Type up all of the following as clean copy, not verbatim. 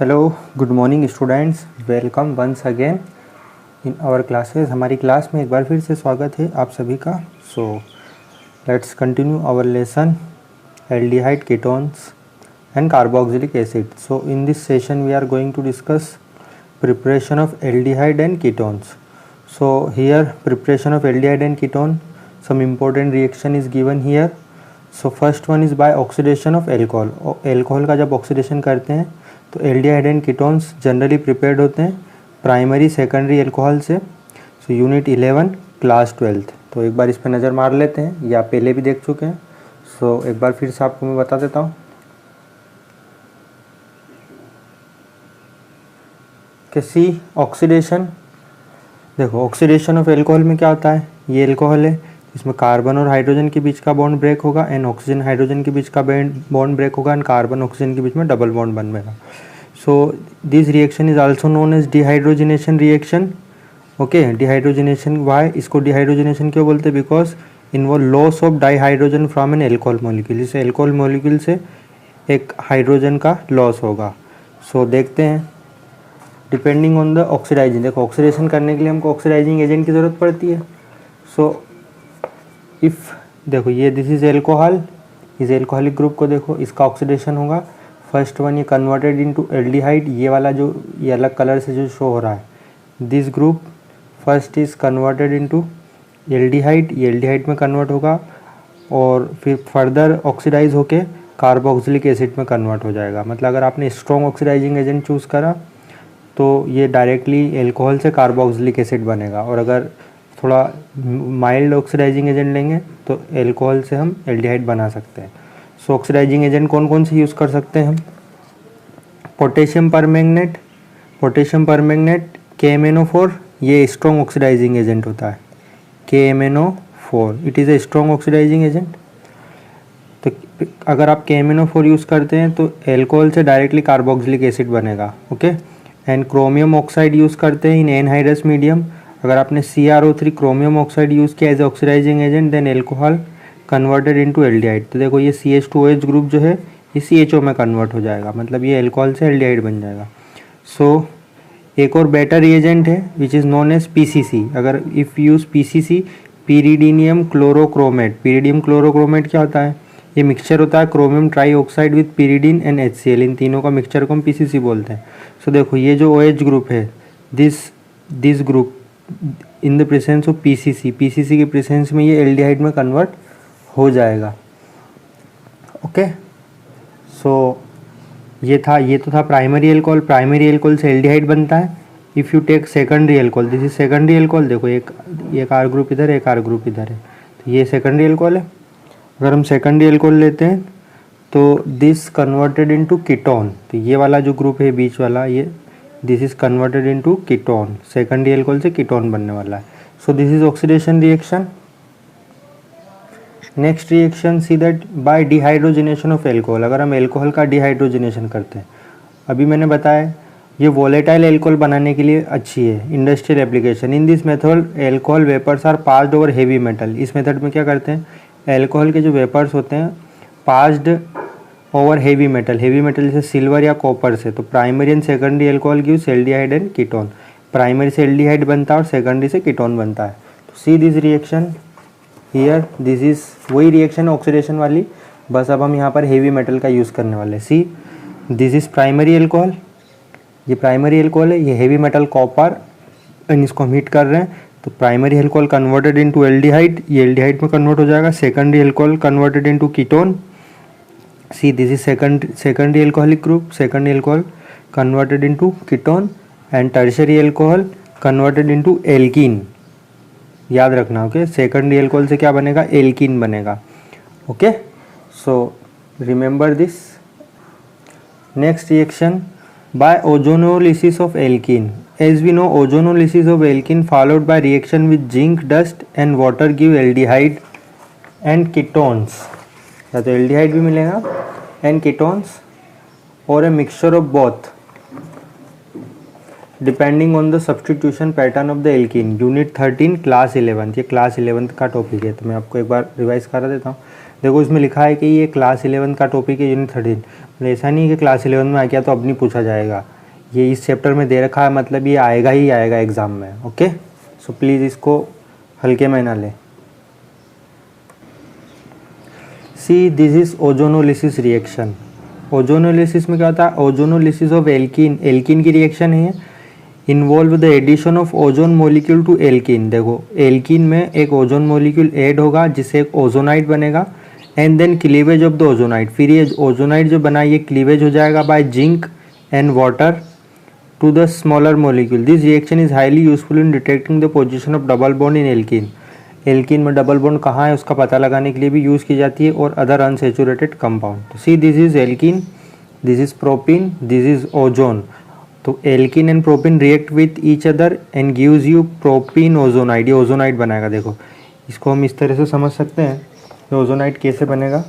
Hello, good morning students. Welcome once again in our classes. हमारी class में एक बार फिर से स्वागत है आप सभी का। So let's continue our lesson aldehyde, ketones and carboxylic acid. So in this session we are going to discuss preparation of aldehyde and ketones. So here preparation of aldehyde and ketone, some important reaction is given here. So first one is by oxidation of alcohol. alcohol का जब oxidation करते हैं तो aldehyde and ketones generally prepared होते हैं primary secondary alcohol से। So unit 11 class 12th। तो एक बार इस पर नज़र मार लेते हैं, या पहले भी देख चुके हैं। सो एक बार फिर से आपको मैं बता देता हूँ कि सी ऑक्सीडेशन, देखो ऑक्सीडेशन ऑफ एल्कोहल में क्या होता है, ये एल्कोहल है, इसमें कार्बन और हाइड्रोजन के बीच का बॉन्ड ब्रेक होगा एंड ऑक्सीजन हाइड्रोजन के बीच का बॉन्ड ब्रेक होगा एंड कार्बन ऑक्सीजन के बीच में डबल बॉन्ड बनेगा। So this reaction is also known as dehydrogenation reaction. Okay, dehydrogenation, why इसको डिहाइड्रोजनेशन क्यों बोलते हैं? Because involve loss of dihydrogen from an alcohol molecule. जिससे एल्कोहल मॉलिक्यूल से एक हाइड्रोजन का लॉस होगा। सो देखते हैं डिपेंडिंग ऑन द ऑक्सीडाइजिंग। देखो ऑक्सीडेशन करने के लिए हमको ऑक्सीडाइजिंग एजेंट की ज़रूरत पड़ती है। सो इफ़ देखो ये दिस इज़ एल्कोहल, इस एल्कोहलिक ग्रुप को देखो, इसका ऑक्सीडेशन होगा। फर्स्ट वन ये कन्वर्टेड इनटू एल्डिहाइड, ये वाला जो ये अलग कलर से जो शो हो रहा है, this group first is converted into aldehyde, ये एल्डिहाइड में कन्वर्ट होगा और फिर फर्दर ऑक्सीडाइज होके कार्बोक्सिलिक एसिड में कन्वर्ट हो जाएगा। मतलब अगर आपने स्ट्रॉन्ग ऑक्सीडाइजिंग एजेंट चूज़ करा तो ये डायरेक्टली एल्कोहल से कार्बोक्सिलिक एसिड बनेगा, और अगर थोड़ा माइल्ड ऑक्सीडाइजिंग एजेंट लेंगे तो एल्कोहल से हम एल्डिहाइड बना सकते हैं। सो ऑक्सीडाइजिंग एजेंट कौन कौन से यूज़ कर सकते हैं हम? Potassium permanganate, potassium permanganate, KMnO4, ये स्ट्रॉन्ग ऑक्सीडाइजिंग एजेंट होता है। KMnO4 it is a strong oxidising agent. तो अगर आप KMnO4 यूज़ करते हैं तो एल्कोहल से डायरेक्टली कार्बोक्सिलिक एसिड बनेगा। Okay, and chromium oxide use करते हैं इन एनहाइड्रस मीडियम। अगर आपने CrO3 क्रोमियम ऑक्साइड यूज़ किया as oxidising agent, then alcohol converted into aldehyde. तो देखो ये CH2OH ग्रुप जो है ये CHO में कन्वर्ट हो जाएगा, मतलब ये एल्कोहल से एल्डिहाइड बन जाएगा। सो एक और बेटर रिएजेंट है which is known as PCC। अगर if use PCC, pyridinium chlorochromate. Pyridinium chlorochromate क्या होता है? ये मिक्सचर होता है chromium trioxide with pyridine and HCl, इन तीनों का मिक्सचर को हम PCC बोलते हैं। सो देखो ये जो OH ग्रुप है, this group in the presence of PCC के प्रेजेंस में ये एल्डिहाइड में कन्वर्ट हो जाएगा। ओके, सो ये तो था प्राइमरी एल्कोहल। प्राइमरी एल्कोहल से एल्डिहाइड बनता है। If you take secondary alcohol, this is secondary alcohol. देखो एक R ग्रुप इधर है, एक R ग्रुप इधर है, तो ये सेकेंडरी एल्कोहल है। अगर हम सेकेंडरी एल्कोहल लेते हैं तो दिस कन्वर्टेड इनटू कीटोन। तो ये वाला जो ग्रुप है बीच वाला, ये this is converted into ketone. Secondary alcohol से कीटोन बनने वाला है। सो this is oxidation reaction. Next reaction see that bye dehydrogenation of alcohol. अगर हम एल्कोहल का डिहाइड्रोजनेशन करते हैं, अभी मैंने बताया ये वोलेटाइल एल्कोहल बनाने के लिए अच्छी है, industrial application. In this method alcohol vapours are passed over heavy metal. इस मेथड में क्या करते हैं, एल्कोहल के जो वेपर्स होते हैं पास्ड ओवर हेवी मेटल जैसे सिल्वर या कॉपर से। तो primary and secondary alcohol gives aldehyde and ketone. Primary से एल्डिहाइड बनता है और सेकेंडरी से कीटोन बनता है। तो see this reaction here, this is वही रिएक्शन ऑक्सीडेशन वाली, बस अब हम यहाँ पर हेवी मेटल का यूज़ करने वाले हैं। सी दिस इज प्राइमरी एल्कोहल, ये प्राइमरी एल्कोहल है, ये हेवी मेटल कॉपर, एंड इसको हम हीट कर रहे हैं तो primary alcohol converted into aldehyde, ये एल्डिहाइड में कन्वर्ट हो जाएगा। Secondary alcohol converted into ketone. C this is secondary alcoholic group, secondary alcohol converted into ketone and tertiary alcohol converted into alkene. याद रखना। ओके, सेकेंडरी एल्कोहल से क्या बनेगा, alkene बनेगा। Okay, so remember this. Next reaction bye ozonolysis of alkene. As we know, ozonolysis of alkene followed by reaction with zinc dust and water give aldehyde and ketones। या तो aldehyde भी मिलेगा and ketones or a mixture of both depending on the substitution pattern of the alkene। Unit 13 class 11, ये class 11 का topic है, तो मैं आपको एक बार रिवाइज करा देता हूँ। देखो इसमें लिखा है कि ये क्लास 11 का टॉपिक है यूनिट 13। ऐसा नहीं है कि क्लास 11 में आ गया तो अब नहीं पूछा जाएगा। ये इस चैप्टर में दे रखा है, मतलब ये आएगा ही आएगा एग्ज़ाम में। ओके, सो प्लीज़ इसको हल्के में ना ले। See this is ozonolysis reaction. Ozonolysis में क्या होता है? ओजोनोलिसिस ऑफ एल्कीन, एल्कीन की रिएक्शन है। Involve the addition of ozone molecule to alkene. देखो एल्कीन में एक ओजोन मोलिक्यूल ऐड होगा जिससे एक ओजोनाइड बनेगा, and then cleavage of the ozonide. फिर ये ओजोनाइड जो बना ये क्लीवेज हो जाएगा by zinc and water to the smaller molecule. This reaction is highly useful in detecting the position of double bond in alkene. Alkene में double bond कहाँ है उसका पता लगाने के लिए भी यूज़ की जाती है, और अदर अनसेचुरेटेड कंपाउंड। तो see this is alkene, this is propene, this is ozone. तो alkene and propene react with each other and gives you propene ozonide. ये ओजोनाइड बनाएगा। देखो इसको हम इस तरह से समझ सकते हैं, ये ओजोनाइड कैसे बनेगा।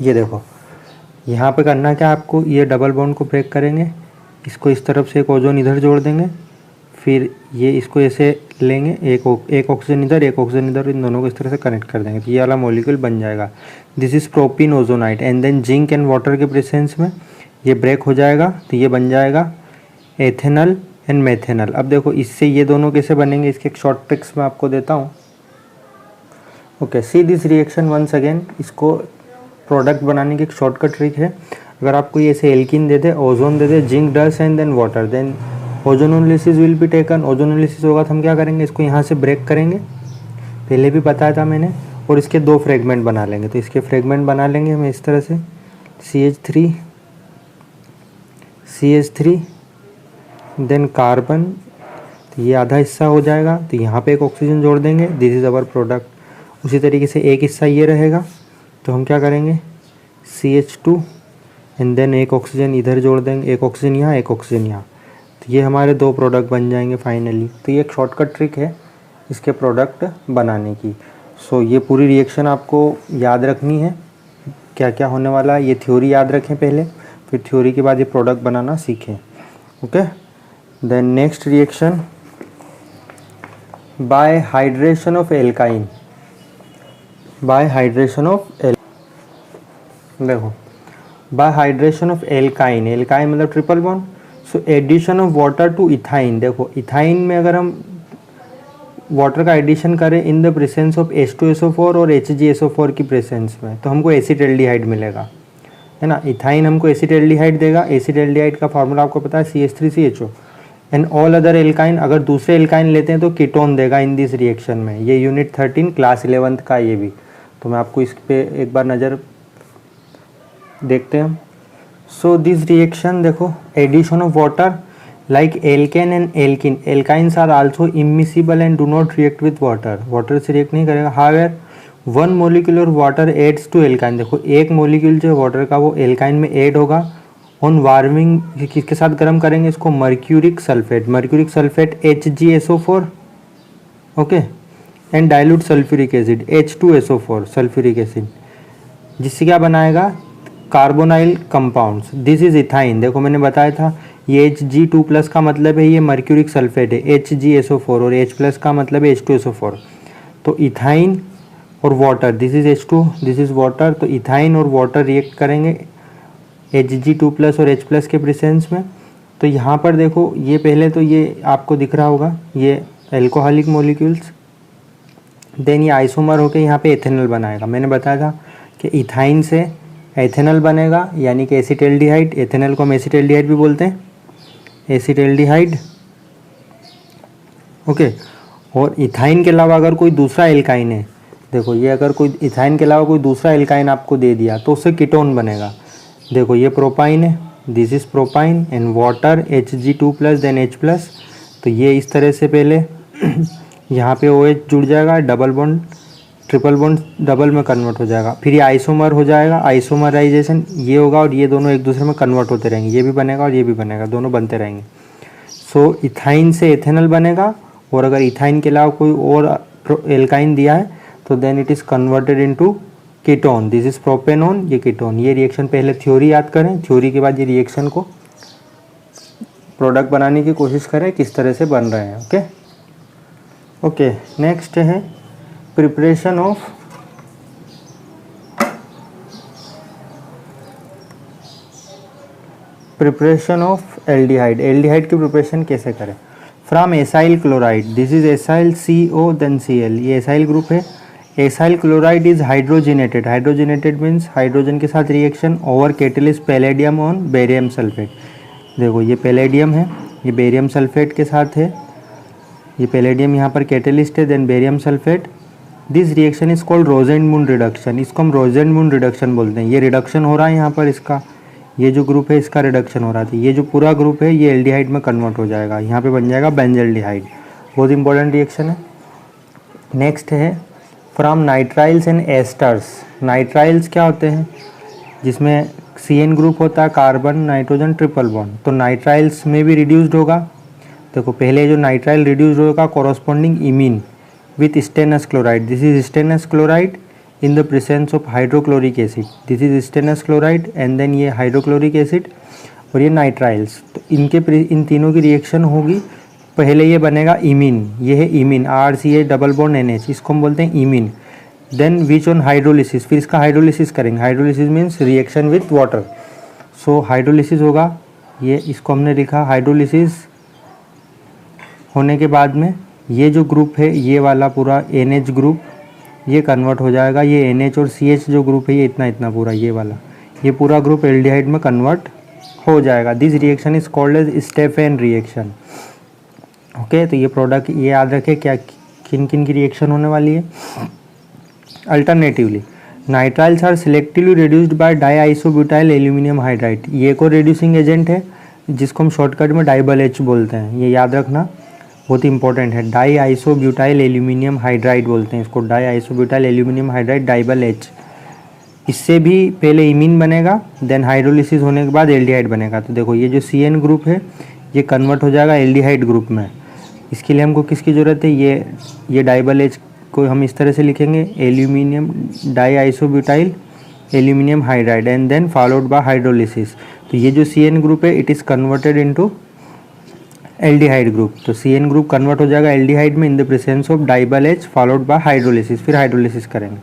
ये देखो यहाँ पे करना क्या आपको, ये डबल बॉन्ड को ब्रेक करेंगे, इसको इस तरफ से एक ओजोन इधर जोड़ देंगे, फिर ये इसको ऐसे लेंगे, एक ऑक्सीजन इधर एक ऑक्सीजन इधर, इन दोनों को इस तरह से कनेक्ट कर देंगे तो ये वाला मॉलिक्यूल बन जाएगा। This is propene ozonide, and then zinc and water के प्रेजेंस में ये ब्रेक हो जाएगा तो ये बन जाएगा एथेनल एंड मेथेनल। अब देखो इससे ये दोनों कैसे बनेंगे, इसके एक शॉर्ट ट्रिक्स मैं आपको देता हूँ। Okay, see this reaction once again. इसको प्रोडक्ट बनाने की एक शॉर्टकट ट्रिक है। अगर आपको ये ऐसे एल्कीन दे दे, ओजोन दे दे, zinc dust and then water, then ozonolysis will be taken. Ozonolysis होगा तो हम क्या करेंगे, इसको यहाँ से ब्रेक करेंगे, पहले भी बताया था मैंने, और इसके दो फ्रेगमेंट बना लेंगे। तो इसके फ्रेगमेंट बना लेंगे हम इस तरह से, CH3 CH3 देन कार्बन, तो ये आधा हिस्सा हो जाएगा, तो यहाँ पे एक ऑक्सीजन जोड़ देंगे, दिस इज़ अवर प्रोडक्ट। उसी तरीके से एक हिस्सा ये रहेगा, तो हम क्या करेंगे CH2 एंड देन एक ऑक्सीजन इधर जोड़ देंगे, एक ऑक्सीजन यहाँ एक ऑक्सीजन यहाँ, तो ये हमारे दो प्रोडक्ट बन जाएंगे फाइनली। तो ये एक शॉर्टकट ट्रिक है इसके प्रोडक्ट बनाने की। सो ये पूरी रिएक्शन आपको याद रखनी है, क्या क्या होने वाला है, ये थ्योरी याद रखें पहले, फिर थ्योरी के बाद ये प्रोडक्ट बनाना सीखें। Okay, then next reaction by hydration of alkyne. By hydration of देखो by hydration of alkyne, alkyne मतलब triple bond. So addition of water to ethyne. देखो इथाइन में अगर हम वाटर का एडिशन करें इन द प्रेजेंस ऑफ H2SO4 और HgSO4 की प्रेजेंस में, तो हमको एसिटाल्डिहाइड मिलेगा, है ना। इथाइन हमको एसिटाल्डिहाइड देगा। एसिटाल्डिहाइड का फार्मूला आपको पता है CH3CHO। And all other alkyne, अगर दूसरे एल्काइन लेते हैं तो कीटोन देगा इन दिस रिएक्शन में। ये यूनिट 13 क्लास 11th का ये भी, तो मैं आपको इस पे एक बार नज़र देखते हैं। सो दिस रिएक्शन देखो, addition of water like alkane and alkene, alkynes are also immiscible and do not react with water, water से रिएक्ट नहीं करेगा। however one molecule of water adds to alkyne, देखो एक मोलिक्यूल जो है water का वो एल्काइन में ऐड होगा ऑन वार्मिंग, किसके साथ गर्म करेंगे इसको, mercuric sulphate, mercuric sulphate HgSO4, okay, and dilute sulphuric acid H2SO4 sulphuric acid, जिससे क्या बनाएगा, carbonyl compounds. This is ethyne. देखो मैंने बताया था ये Hg2+ का मतलब है ये मर्क्यूरिक सल्फेट है HgSO4, और H+ का मतलब है H2SO4। तो इथाइन और water, this is H2, this is water, तो इथाइन और वाटर रिएक्ट करेंगे Hg2+ और H+ के प्रेजेंस में। तो यहाँ पर देखो ये पहले तो ये आपको दिख रहा होगा ये एल्कोहलिक मॉलिक्यूल्स, देन ये आइसोमर होकर यहाँ पे एथेनॉल बनाएगा। मैंने बताया था कि इथाइन से एथेनॉल बनेगा, यानी कि एसिटाल्डिहाइड, एथेनॉल को हम एसिटाल्डिहाइड भी बोलते हैं, एसिटाल्डिहाइड, ओके। और इथाइन के अलावा अगर कोई दूसरा एल्काइन है, देखो ये अगर कोई इथाइन के अलावा कोई दूसरा एल्काइन आपको दे दिया तो उससे कीटोन बनेगा। देखो ये प्रोपाइन है, this is propyne, and water Hg2+ then H+, तो ये इस तरह से पहले यहाँ पे OH जुड़ जाएगा, double bond triple bond double में कन्वर्ट हो जाएगा, फिर ये आइसोमर हो जाएगा, आइसोमराइजेशन ये होगा, और ये दोनों एक दूसरे में कन्वर्ट होते रहेंगे, ये भी बनेगा और ये भी बनेगा, दोनों बनते रहेंगे। सो इथाइन से एथेनॉल बनेगा, और अगर इथाइन के अलावा कोई और एल्काइन दिया है तो then it is converted into ketone, this is propanone, ये कीटोन। ये रिएक्शन पहले थ्योरी याद करें, थ्योरी के बाद ये रिएक्शन को प्रोडक्ट बनाने की कोशिश करें किस तरह से बन रहे हैं। ओके ओके, नेक्स्ट है preparation of preparation of aldehyde, aldehyde की प्रिपरेशन कैसे करें। From acyl chloride, this is acyl CO then Cl, ये एसाइल ग्रुप है। Acyl chloride is hydrogenated, hydrogenated means hydrogen के साथ reaction over catalyst palladium on barium sulphate. देखो ये palladium है, ये बेरियम सल्फेट के साथ है, ये पैलेडियम यहाँ पर कैटलिस्ट है, then barium sulphate. This reaction is called Rosenmund reduction, इसको हम रोजेंड-मून रिडक्शन बोलते हैं। ये रिडक्शन हो रहा है यहाँ पर, इसका ये जो ग्रुप है इसका रिडक्शन हो रहा था, ये जो पूरा ग्रुप है ये एल्डिहाइड में कन्वर्ट हो जाएगा, यहाँ पे बन जाएगा बेंजल्डिहाइड। बहुत इंपॉर्टेंट रिएक्शन है। नेक्स्ट है from nitriles and esters. Nitriles क्या होते हैं, जिसमें CN ग्रुप होता है, कार्बन नाइट्रोजन ट्रिपल बॉन्ड, तो नाइट्राइल्स में भी रिड्यूस्ड होगा। देखो पहले जो नाइट्राइल रिड्यूस्ड होगा corresponding imine with stannous chloride, this is stannous chloride in the presence of hydrochloric acid, this is stannous chloride and then ये हाइड्रोक्लोरिक एसिड और ये नाइट्राइल्स, तो इन तीनों की रिएक्शन होगी। पहले ये बनेगा इमीन, ये है imine RCH double bond NH, इसको हम बोलते हैं imine. Then which on hydrolysis, फिर इसका हाइड्रोलिसिस करेंगे, hydrolysis means reaction with water, so hydrolysis होगा, ये इसको हमने लिखा। हाइड्रोलिसिस होने के बाद में ये जो ग्रुप है ये वाला पूरा NH ग्रुप ये कन्वर्ट हो जाएगा, ये NH और CH जो ग्रुप है ये इतना इतना पूरा ये वाला, ये पूरा ग्रुप एल्डिहाइड में कन्वर्ट हो जाएगा। This reaction is called as Stephen reaction. Okay, तो ये प्रोडक्ट ये याद रखें क्या किन किन की रिएक्शन होने वाली है। Alternatively nitriles are selectively reduced by diisobutyl aluminium hydride, ये एक और रिड्यूसिंग एजेंट है जिसको हम शॉर्टकट में डाइबल H बोलते हैं, ये याद रखना बहुत इंपॉर्टेंट है। डाईआइसोब्यूटाइल एल्यूमिनियम हाइड्राइड बोलते हैं इसको, डाईआइसोब्यूटाइल एल्यूमिनियम हाइड्राइड डाइबल H। इससे भी पहले इमीन बनेगा, देन हाइड्रोलिसिस होने के बाद एल्डिहाइड बनेगा। तो देखो ये जो CN ग्रुप है ये कन्वर्ट हो जाएगा एल्डिहाइड ग्रुप में। इसके लिए हमको किसकी ज़रूरत है, ये डाइबल H को हम इस तरह से लिखेंगे, aluminium diisobutyl aluminium hydride and then followed by hydrolysis. तो ये जो CN ग्रुप है it is converted into aldehyde group, तो CN ग्रुप कन्वर्ट हो जाएगा एल्डिहाइड में in the presence of DIBAL H followed by hydrolysis, फिर हाइड्रोलिसिस करेंगे।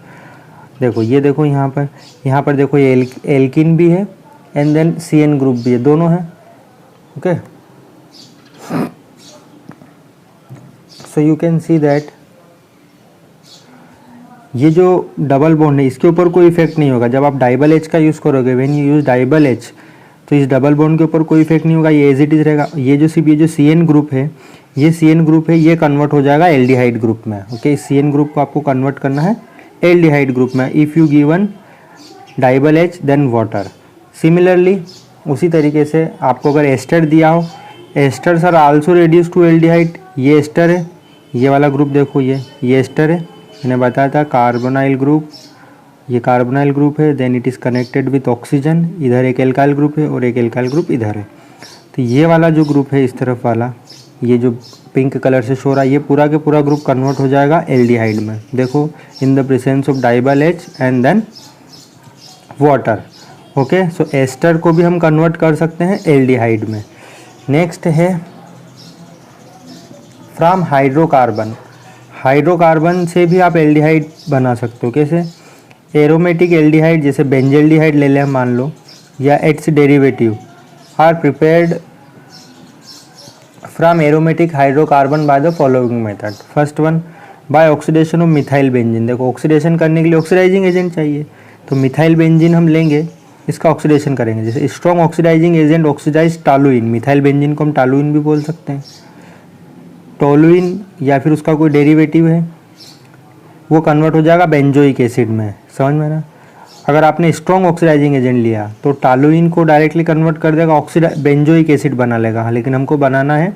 देखो ये देखो यहाँ पर देखो ये एल्किन भी है एंड देन CN ग्रुप भी है, दोनों हैं। Okay, so you can see that ये जो डबल बॉन्ड है इसके ऊपर कोई इफेक्ट नहीं होगा जब आप डाइबल H का यूज़ करोगे। व्हेन यू यूज़ डाइबल H तो इस डबल बॉन्ड के ऊपर कोई इफेक्ट नहीं होगा, ये एज इट इज रहेगा। ये जो CN ग्रुप है ये कन्वर्ट हो जाएगा एल्डिहाइड ग्रुप में। ओके, इस CN ग्रुप को आपको कन्वर्ट करना है एल्डिहाइड ग्रुप में if you given DIBAL H then water. Similarly उसी तरीके से आपको अगर एस्टर दिया हो, esters are also reduce to aldehyde, ये एस्टर है, ये वाला ग्रुप देखो ये एस्टर है, मैंने बताया था कार्बोनाइल ग्रुप, ये कार्बोनाइल ग्रुप है, then it is connected with oxygen, इधर एक एल्काइल ग्रुप है और एक एल्काइल ग्रुप इधर है। तो ये वाला जो ग्रुप है इस तरफ वाला, ये जो पिंक कलर से शो रहा है, ये पूरा के पूरा ग्रुप कन्वर्ट हो जाएगा एल्डिहाइड में। देखो in the presence of DIBAL H and then water. Okay, so ester को भी हम कन्वर्ट कर सकते हैं एल्डिहाइड में। नेक्स्ट है फ्रॉम हाइड्रोकार्बन, हाइड्रोकार्बन से भी आप एल्डिहाइड बना सकते हो। कैसे, एरोमेटिक एल्डिहाइड जैसे बेंजल्डिहाइड ले लें मान लो, या its derivative are prepared from aromatic hydrocarbon by the following method. First one by oxidation of methyl benzene. देखो ऑक्सीडेशन करने के लिए ऑक्सीडाइजिंग एजेंट चाहिए, तो मिथाइल बेंजीन हम लेंगे, इसका ऑक्सीडेशन करेंगे। जैसे strong oxidising agent oxidise toluene, methyl benzene को हम टॉलुइन भी बोल सकते हैं। टोलुइन या फिर उसका कोई डेरिवेटिव है वो कन्वर्ट हो जाएगा बेंजोइक एसिड में। समझ में ना, अगर आपने स्ट्रॉन्ग ऑक्सीडाइजिंग एजेंट लिया तो टॉलुइन को डायरेक्टली कन्वर्ट कर देगा, बेंजोइक एसिड बना लेगा, लेकिन हमको बनाना है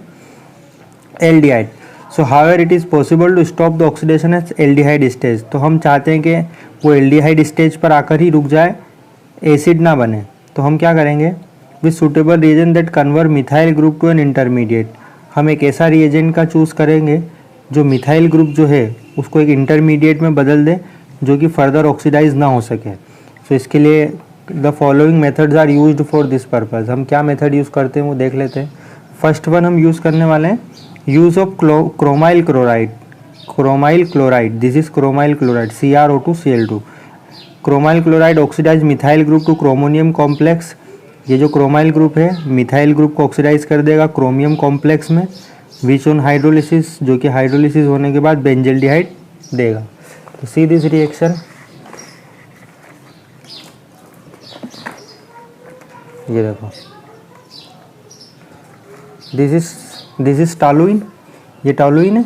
aldehyde. So however it is possible to stop the oxidation at aldehyde stage. तो हम चाहते हैं कि वो एल्डिहाइड स्टेज पर आकर ही रुक जाए, एसिड ना बने, तो हम क्या करेंगे, with suitable reagent that convert methyl group to an intermediate. हम एक ऐसा रिएजेंट का चूज़ करेंगे जो मिथाइल ग्रुप जो है उसको एक इंटरमीडिएट में बदल दे जो कि फर्दर ऑक्सीडाइज ना हो सके। सो इसके लिए the following methods are used for this purpose. हम क्या मेथड यूज़ करते हैं वो देख लेते हैं। फर्स्ट वन हम यूज़ करने वाले हैं use of chromyl chloride, this is chromyl chloride CrO2 Cl2। Chromyl chloride oxidise methyl group to chromium complex ये जो क्रोमाइल ग्रुप है मिथाइल ग्रुप को ऑक्सीडाइज कर देगा क्रोमियम कॉम्प्लेक्स में, विच ऑन हाइड्रोलिसिस, जो कि हाइड्रोलिसिस होने के बाद बेंजल्डिहाइड देगा। तो सी दिस रिएक्शन, ये देखो दिस इज टॉलुइन, ये टॉलुइन है,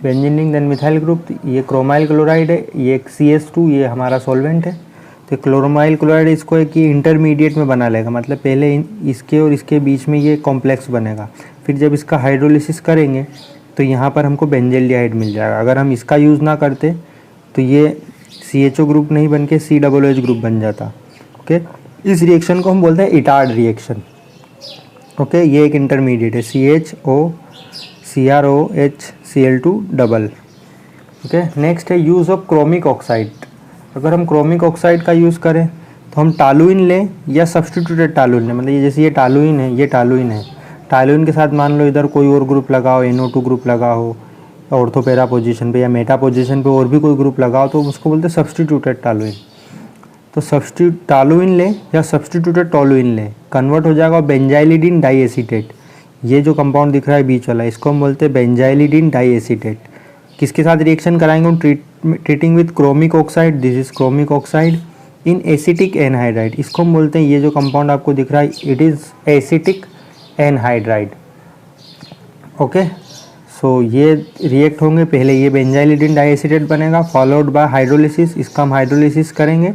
बेंजीन देन मिथाइल ग्रुप, ये क्रोमाइल क्लोराइड है, ये CH2, ये हमारा सॉल्वेंट है। तो क्लोरोमाइल क्लोराइड इसको एक इंटरमीडिएट में बना लेगा, मतलब पहले इसके और इसके बीच में ये कॉम्प्लेक्स बनेगा, फिर जब इसका हाइड्रोलिसिस करेंगे तो यहाँ पर हमको बेंजल्डिहाइड मिल जाएगा। अगर हम इसका यूज़ ना करते तो ये CHO ग्रुप नहीं बन के COOH ग्रुप बन जाता। ओके, इस रिएक्शन को हम बोलते हैं इटार्ड रिएक्शन। ओके, ये एक इंटरमीडिएट है CHO CrOH Cl2 double. Okay, next है यूज़ ऑफ क्रोमिक ऑक्साइड। अगर हम क्रोमिक ऑक्साइड का यूज़ करें तो हम टालुइन लें या सब्सटीट्यूटेड टालुइन लें, मतलब ये जैसे ये टालुइन है, ये टालुइन है, टालुइन के साथ मान लो इधर कोई और ग्रुप लगा हो, NO2 ग्रुप लगा हो ऑर्थोपेरा पोजीशन पे या मेटा पोजीशन पे और भी कोई ग्रुप लगा हो, तो उसको बोलते हैं सब्सटीट्यूटेड टालुइन। तो टालुइन लें या सब्सटीट्यूटेड टॉलुइन लें, कन्वर्ट हो जाएगा बेंजाइलिडीन डाईएसीटेट। ये जो कंपाउंड दिख रहा है बीच वाला, इसको हम बोलते हैं बेंजाइलिडीन डाईएसीटेट। किसके साथ रिएक्शन कराएंगे हम? Treating with chromic oxide, this is chromic oxide in acetic anhydride, इसको हम बोलते हैं, ये जो कंपाउंड आपको दिख रहा है it is acetic anhydride. Okay, so ये रिएक्ट होंगे, पहले ये बेंजाइलिडीन डाईएसीटेट बनेगा फॉलोड बाय हाइड्रोलिसिस, इसका हम हाइड्रोलिसिस करेंगे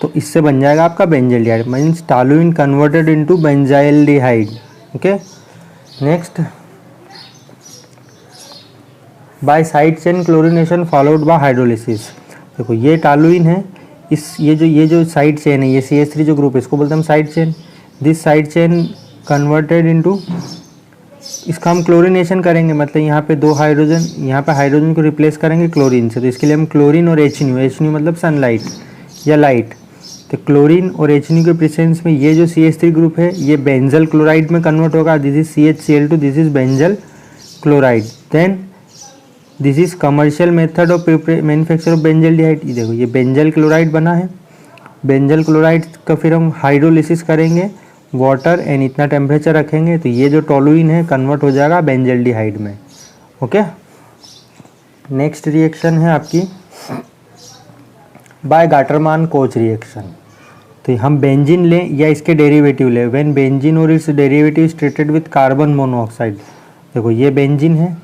तो इससे बन जाएगा आपका benzaldehyde, means toluene converted into benzaldehyde. Okay, next by side chain chlorination followed by hydrolysis. देखो ये टॉलुइन है, ये जो साइड चेन है, ये CH3 जो ग्रुप है, इसको बोलते हैं हम side chain. This side chain converted into, इसका हम क्लोरिनेशन करेंगे, मतलब यहाँ पे दो हाइड्रोजन, यहाँ पे हाइड्रोजन को रिप्लेस करेंगे क्लोरीन से, तो इसके लिए हम क्लोरीन और HNU मतलब सनलाइट या लाइट, तो क्लोरीन और HNU के प्रेजेंस में ये जो CH3 ग्रुप है ये बेंजल क्लोराइड में कन्वर्ट होगा, this is CHCl2, this is benzal chloride. Then this is commercial method of manufacture of benzaldehyde. ये देखो ये बेंजल क्लोराइड बना है, बेंजल क्लोराइड का फिर हम हाइड्रोलिसिस करेंगे वाटर एंड इतना टेम्परेचर रखेंगे, तो ये जो टॉलुइन है कन्वर्ट हो जाएगा बेंजल्डिहाइड में। ओके, नेक्स्ट रिएक्शन है आपकी बाय गाटरमान कोच रिएक्शन। तो हम बेंजीन लें या इसके डेरिवेटिव लें, व्हेन बेंजीन और it's derivative is treated with carbon monoxide. देखो ये बेंजीन है,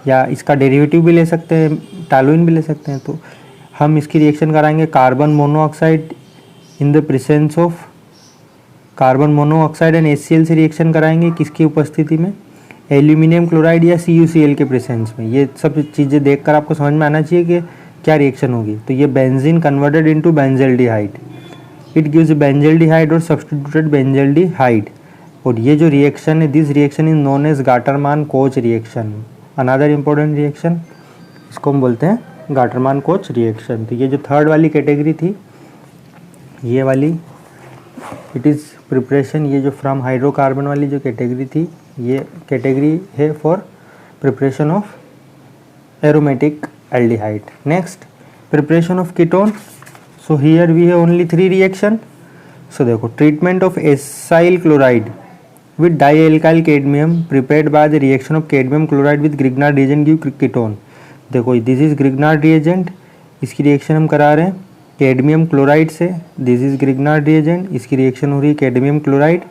या इसका डेरिवेटिव भी ले सकते हैं, टॉलुइन भी ले सकते हैं, तो हम इसकी रिएक्शन कराएंगे carbon monoxide in the presence of carbon monoxide and HCl से रिएक्शन कराएंगे, किसकी उपस्थिति में? एल्यूमिनियम क्लोराइड या CuCl के प्रेजेंस में। ये सब चीज़ें देखकर आपको समझ में आना चाहिए कि क्या रिएक्शन होगी। तो ये benzene converted into benzaldehyde, it gives benzaldehyde और सब्स्टिट्यूटेड बेंजल्डिहाइड। और ये जो रिएक्शन है, this reaction is known as Gattermann Koch reaction. Another important reaction, इसको हम बोलते हैं गाटरमान कोच रिएक्शन। तो ये जो थर्ड वाली कैटेगरी थी, ये वाली इट इज़ प्रिपरेशन, ये जो फ्रॉम हाइड्रोकार्बन वाली जो कैटेगरी थी, ये कैटेगरी है for preparation of aromatic aldehyde. Next preparation of ketone. So here we have only 3 reaction. So देखो, treatment of acyl chloride with dialkyl cadmium prepared by the reaction of cadmium chloride with Grignard reagent give ketone। देखो this is Grignard reagent, इसकी reaction हम करा रहे हैं cadmium chloride से, this is Grignard reagent, इसकी reaction हो रही है कैडमियम क्लोराइड,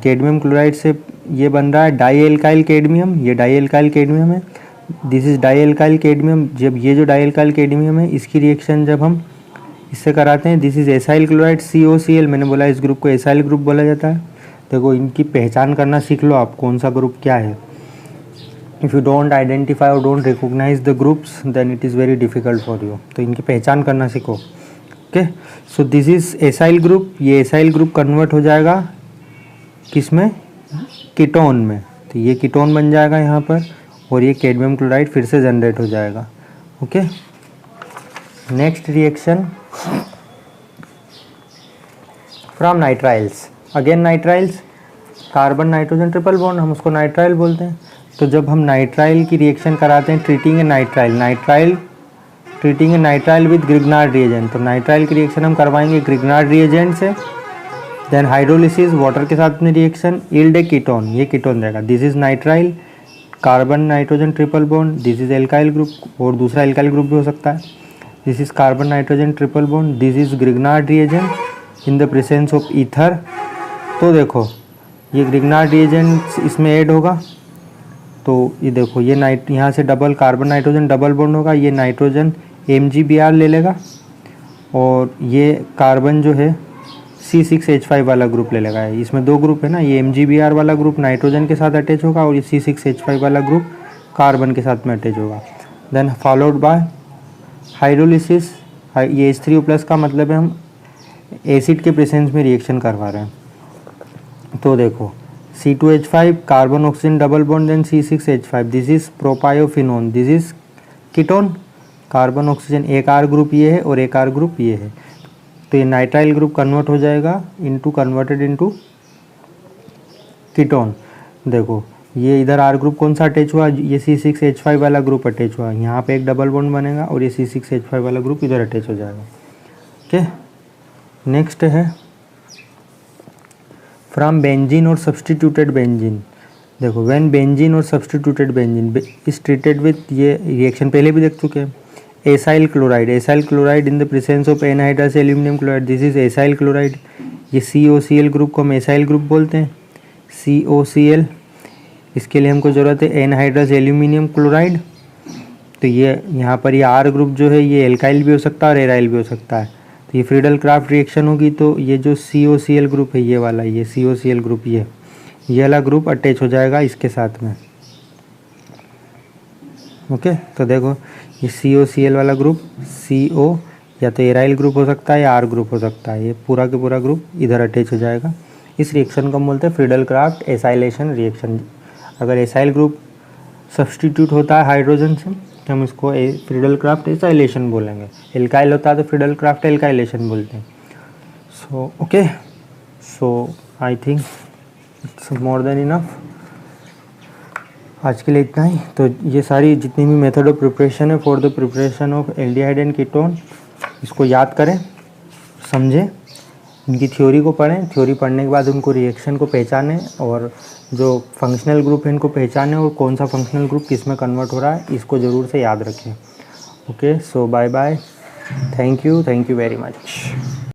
कैडमियम क्लोराइड से ये बन रहा है डाईएल्काइल कैडमियम, ये डाईएल्काइल कैडमियम है, दिस इज डाईएल्काइल कैडमियम। जब ये जो डाईएल्काइल कैडमियम है इसकी रिएक्शन जब हम इससे कराते हैं, this is acyl chloride COCl, मैंने बोला इस ग्रुप को एसाइल ग्रुप बोला जाता है। देखो इनकी पहचान करना सीख लो आप, कौन सा ग्रुप क्या है। इफ़ यू डोंट आइडेंटिफाई और don't recognise the groups then it is very difficult for you, तो इनकी पहचान करना सीखो। Okay, so this is acyl group, ये एसाइल ग्रुप कन्वर्ट हो जाएगा किस में? कीटोन में, तो ये कीटोन बन जाएगा यहाँ पर, और ये कैडमियम क्लोराइड फिर से जनरेट हो जाएगा। Okay, next reaction from nitriles. Again nitriles, carbon nitrogen triple bond, हम उसको नाइट्राइल बोलते हैं। तो जब हम नाइट्राइल की रिएक्शन कराते हैं treating A nitrile treating A nitrile with Grignard reagent, तो नाइट्राइल की रिएक्शन हम करवाएंगे ग्रिग्नार्ड रिएजेंट से देन हाइड्रोलिसिस वाटर के साथ में रिएक्शन, यील्ड ए कीटोन, ये कीटोन देगा। This is nitrile, carbon nitrogen triple bond, this is alkyl group और दूसरा एल्काइल ग्रुप भी हो सकता है। This is carbon nitrogen triple bond, this is Grignard reagent in the presence of ether. तो देखो ये ग्रिग्नार्ड रिएजेंट इसमें ऐड होगा, तो ये देखो ये यहाँ से double carbon nitrogen double bond होगा, ये नाइट्रोजन MgBr ले लेगा और ये कार्बन जो है C6H5 वाला ग्रुप ले लेगा। इसमें दो ग्रुप है ना, ये MgBr वाला ग्रुप नाइट्रोजन के साथ अटैच होगा और ये C6H5 वाला ग्रुप कार्बन के साथ में अटैच होगा। देन फॉलोड बाय हाइड्रोलिसिस, ये H3O+ का मतलब है हम एसिड के प्रेजेंस में रिएक्शन करवा रहे हैं। तो देखो C2H5 carbon oxygen double bond, then C6H5, this is propiophenone, this is ketone, carbon oxygen एक R ग्रुप ये है और एक R ग्रुप ये है। तो ये नाइट्राइल ग्रुप कन्वर्ट हो जाएगा कन्वर्टेड इनटू कीटोन। देखो ये इधर R ग्रुप कौन सा अटैच हुआ, ये C6H5 वाला ग्रुप अटैच हुआ, यहाँ पे एक डबल बॉन्ड बनेगा और ये C6H5 वाला ग्रुप इधर अटैच हो जाएगा। ओके, नेक्स्ट है फ्रॉम बेंजीन और सब्सटीट्यूटेड बेंजीन। देखो व्हेन बेंजीन और substituted benzene is treated with, ये रिएक्शन पहले भी देख चुके हैं। Acyl chloride in the presence of anhydrous aluminium chloride, this is acyl chloride. ये COCl ग्रुप को हम एसाइल ग्रुप बोलते हैं, COCl। इसके लिए हमको ज़रूरत है एनहाइड्रस एल्यूमिनियम क्लोराइड। तो ये यहाँ पर ये R ग्रुप जो है ये एल्काइल भी हो सकता है और एराइल भी हो सकता है। तो ये फ्रीडल क्राफ्ट रिएक्शन होगी, तो ये जो COCl ग्रुप है ये वाला, ये COCl ग्रुप ये वाला ग्रुप अटैच हो जाएगा इसके साथ में। ओके, तो देखो ये COCl वाला ग्रुप CO या तो एराइल ग्रुप हो सकता है या R ग्रुप हो सकता है, ये पूरा के पूरा ग्रुप इधर अटैच हो जाएगा। इस रिएक्शन को हम बोलते हैं फ्रीडल क्राफ्ट एसाइलेशन रिएक्शन। अगर एसाइल ग्रुप सब्सटीट्यूट होता है हाइड्रोजन से तो हम इसको फ्रीडल क्राफ्ट एसाइलेशन बोलेंगे। एल्काइल होता है तो फ्रीडल क्राफ्ट एल्काइलेशन बोलते हैं। So okay, so I think it's more than enough. आज के लिए इतना ही। तो ये सारी जितनी भी मेथड ऑफ प्रिपरेशन है for the preparation of aldehyde and ketone, इसको याद करें, समझें, इनकी थ्योरी को पढ़ें। थ्योरी पढ़ने के बाद उनको रिएक्शन को पहचानें और जो फंक्शनल ग्रुप है इनको पहचानें और कौन सा फंक्शनल ग्रुप किस में कन्वर्ट हो रहा है इसको ज़रूर से याद रखें। Okay, so bye bye, thank you very much.